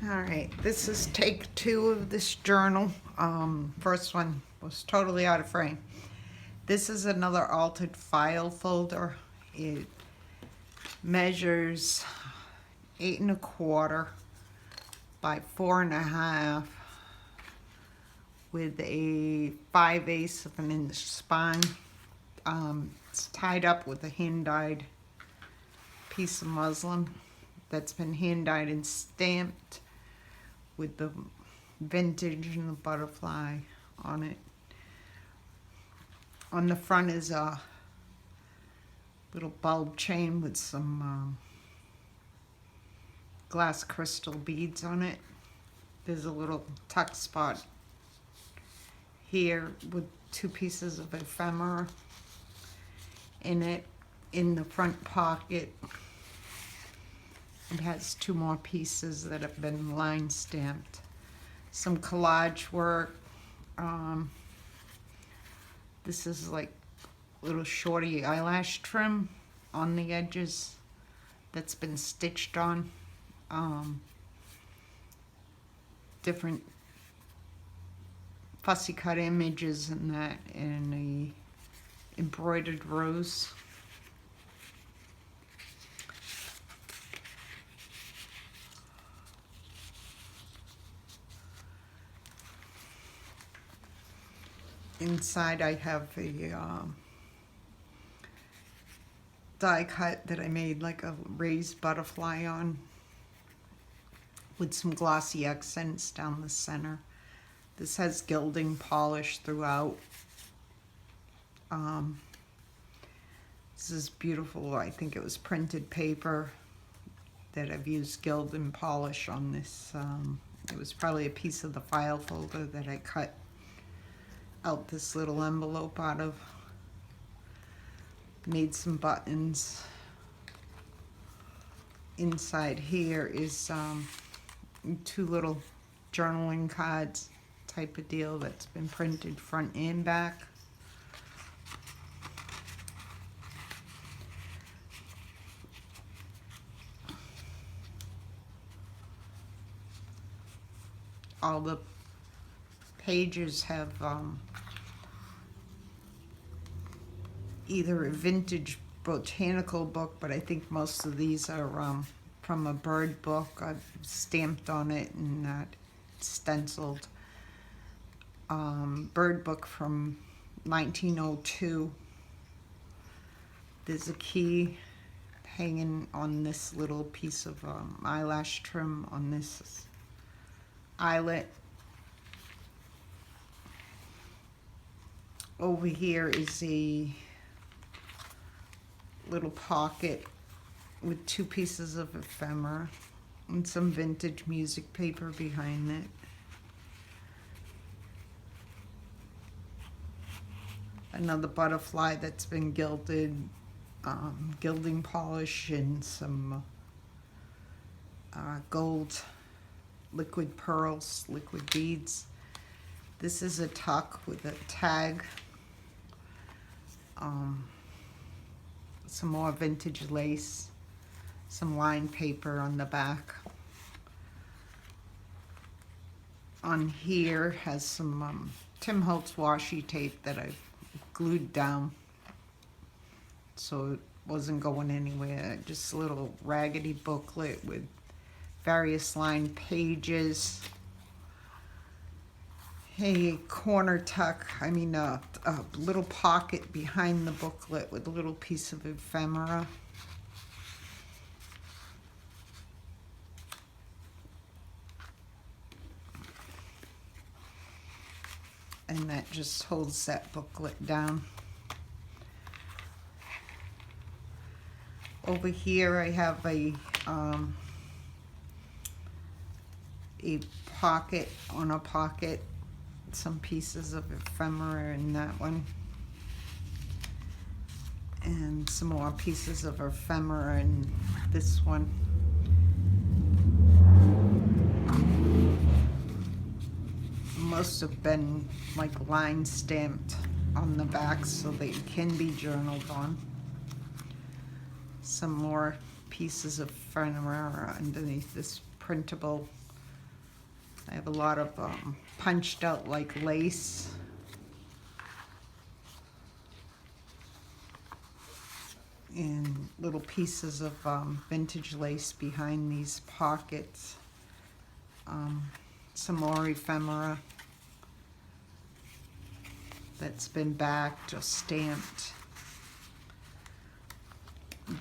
All right, this is take 2 of this journal. First one was totally out of frame. This is another altered file folder. It measures 8¼ by 4½ with a 5/8 of an inch spine. It's tied up with a hand-dyed piece of muslin that's been hand-dyed and stamped with the vintage and the butterfly on it. On the front is a little bulb chain with some glass crystal beads on it. There's a little tuck spot here with 2 pieces of ephemera in it. In the front pocket, it has 2 more pieces that have been line stamped. Some collage work. This is like little shorty eyelash trim on the edges that's been stitched on. Different fussy cut images and that, and a embroidered rose. Inside I have a die cut that I made like a raised butterfly on with some glossy accents down the center. This has gilding polish throughout. This is beautiful. I think it was printed paper that I've used gilding polish on this. It was probably a piece of the file folder that I cut out this little envelope out of. Made some buttons. Inside here is 2 little journaling cards type of deal that's been printed front and back. All the pages have either a vintage botanical book, but I think most of these are from a bird book. I've stamped on it and stenciled. Bird book from 1902. There's a key hanging on this little piece of eyelash trim on this eyelet. Over here is a little pocket with 2 pieces of ephemera and some vintage music paper behind it. Another butterfly that's been gilded, gilding polish and some gold liquid pearls, liquid beads. This is a tuck with a tag. Some more vintage lace, some lined paper on the back. On here has some Tim Holtz washi tape that I've glued down so it wasn't going anywhere. Just a little raggedy booklet with various lined pages. A corner tuck, a little pocket behind the booklet with a little piece of ephemera. And that just holds that booklet down. Over here I have a pocket on a pocket, some pieces of ephemera in that one, and some more pieces of ephemera in this one. Most have been like line stamped on the back so they can be journaled on. Some more pieces of ephemera underneath this printable I have a lot of punched out like lace. And little pieces of vintage lace behind these pockets. Some more ephemera that's been backed or stamped.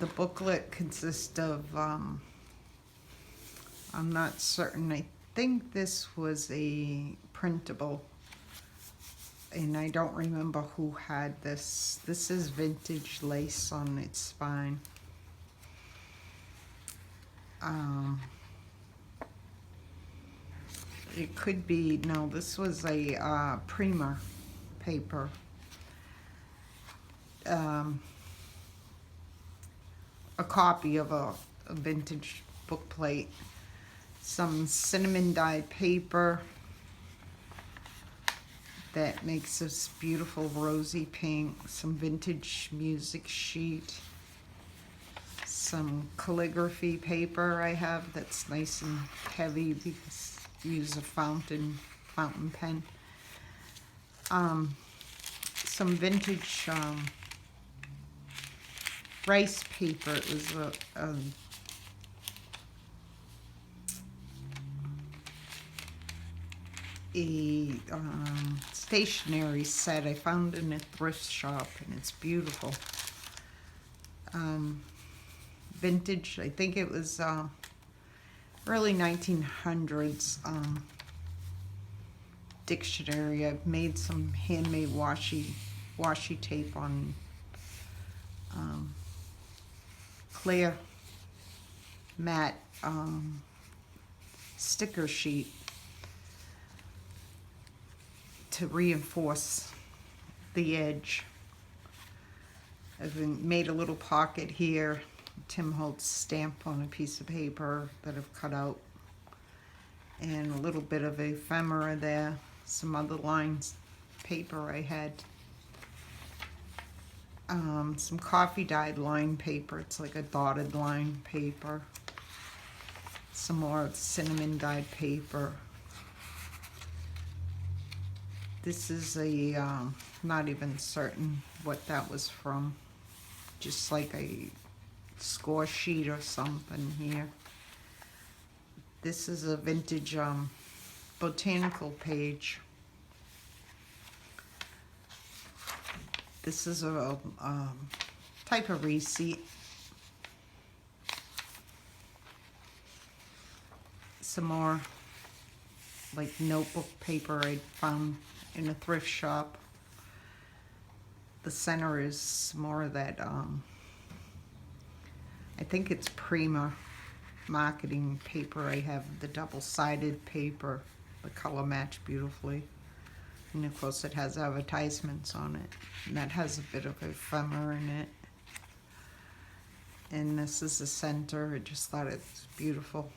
The booklet consists of, I'm not certain, I think this was a printable, and I don't remember who had this. This is vintage lace on its spine. It could be, no, this was a Prima paper. A copy of a vintage book plate. Some cinnamon dyed paper that makes this beautiful rosy pink. Some vintage music sheet. Some calligraphy paper I have that's nice and heavy because I use a fountain pen. Some vintage rice paper. It was a stationery set I found in a thrift shop, and it's beautiful. Vintage, I think it was early 1900s dictionary. I've made some handmade washi tape on clear matte sticker sheet to reinforce the edge. I've made a little pocket here, Tim Holtz stamp on a piece of paper that I've cut out, and a little bit of ephemera there, some other lines paper I had. Some coffee dyed line paper, it's like a dotted line paper. Some more cinnamon dyed paper. This is a, not even certain what that was from, just like a score sheet or something here. This is a vintage botanical page. This is a type of receipt. Some more like notebook paper I found in a thrift shop. The center is more of that, I think it's Prima marketing paper. I have the double-sided paper. The color match beautifully. And of course it has advertisements on it. And that has a bit of ephemera in it. And this is the center. I just thought it's beautiful.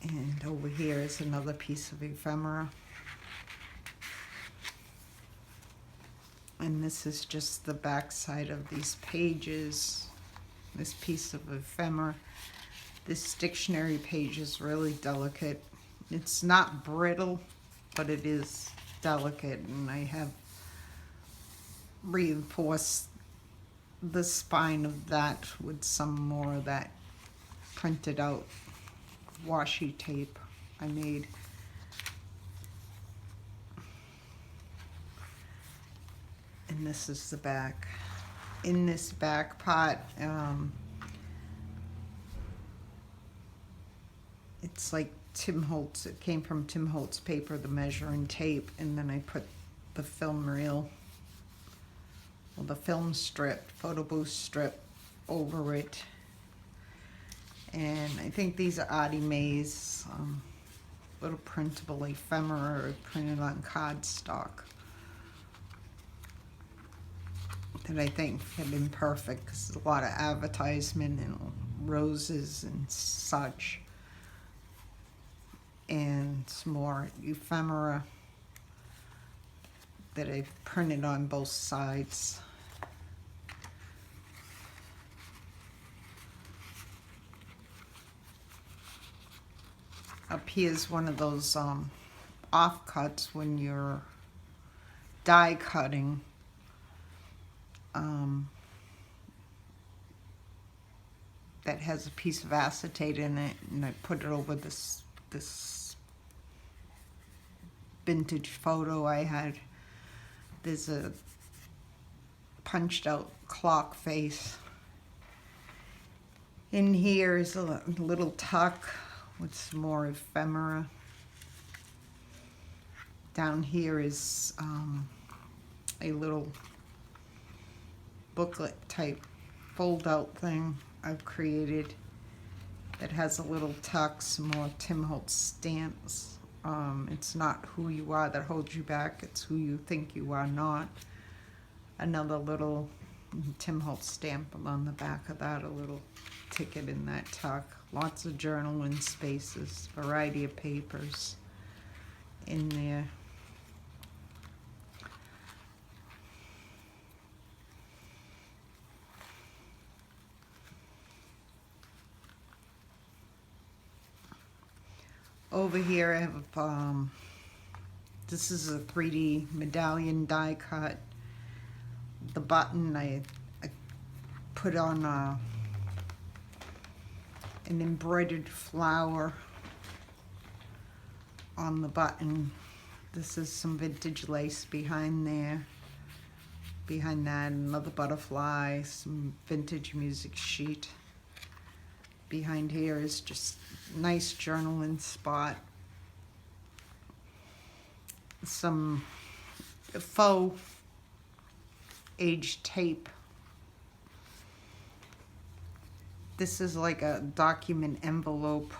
And over here is another piece of ephemera. And this is just the back side of these pages. This piece of ephemera. This dictionary page is really delicate. It's not brittle, but it is delicate, and I have reinforced the spine of that with some more of that printed out washi tape I made. And this is the back. In this back pot, it's like Tim Holtz. It came from Tim Holtz paper, the measuring tape, and then I put the film reel, well, the film strip, photo booth strip over it. And I think these are Audie Mae's little printable ephemera printed on cardstock that I think have been perfect because there's a lot of advertisement and roses and such. And some more ephemera that I've printed on both sides. Up here is one of those offcuts when you're die cutting. That has a piece of acetate in it, and I put it over this vintage photo I had. There's a punched out clock face. In here is a little tuck with some more ephemera. Down here is a little booklet type fold out thing I've created that has a little tuck, some more Tim Holtz stamps. It's not who you are that holds you back, it's who you think you are not. Another little Tim Holtz stamp on the back of that, a little ticket in that tuck. Lots of journaling spaces, variety of papers in there. Over here I have, this is a 3D medallion die cut. The button I put on an embroidered flower on the button. This is some vintage lace behind there. Behind that, another butterfly, some vintage music sheet. Behind here is just a nice journaling spot. Some faux aged tape. This is like a document envelope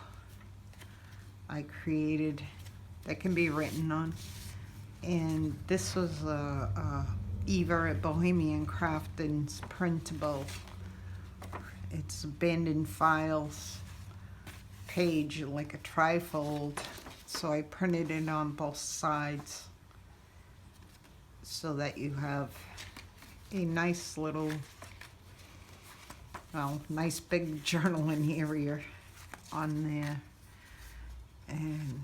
I created that can be written on. And this was Eva at Bohemian Crafting's printable. It's abandoned files page, like a trifold. So I printed it on both sides so that you have a nice little, well, nice big journaling area on there. And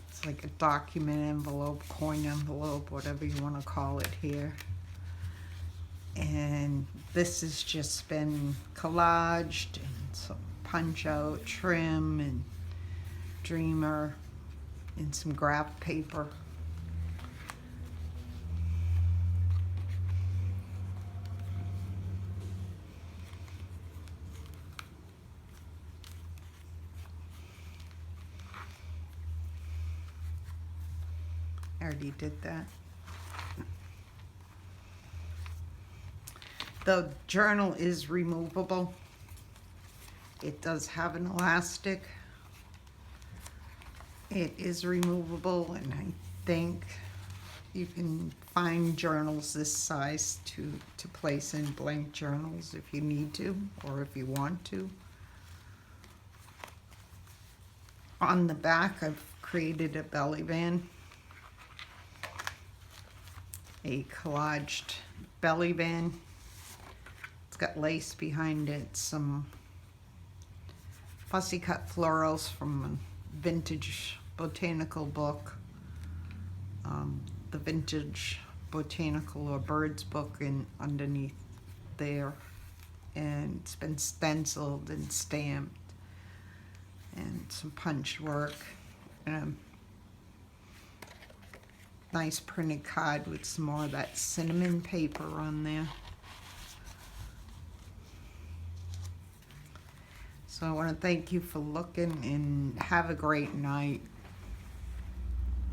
it's like a document envelope, coin envelope, whatever you want to call it here. And this has just been collaged and some punch out, trim, and dreamer, and some graph paper. I already did that. The journal is removable. It does have an elastic. It is removable, and I think you can find journals this size to place in blank journals if you need to, or if you want to. On the back, I've created a belly band. A collaged belly band. It's got lace behind it, some fussy cut florals from a vintage botanical book. The vintage botanical or birds book in underneath there. And it's been stenciled and stamped. And some punch work. And a nice printed card with some more of that cinnamon paper on there. So I want to thank you for looking, and have a great night.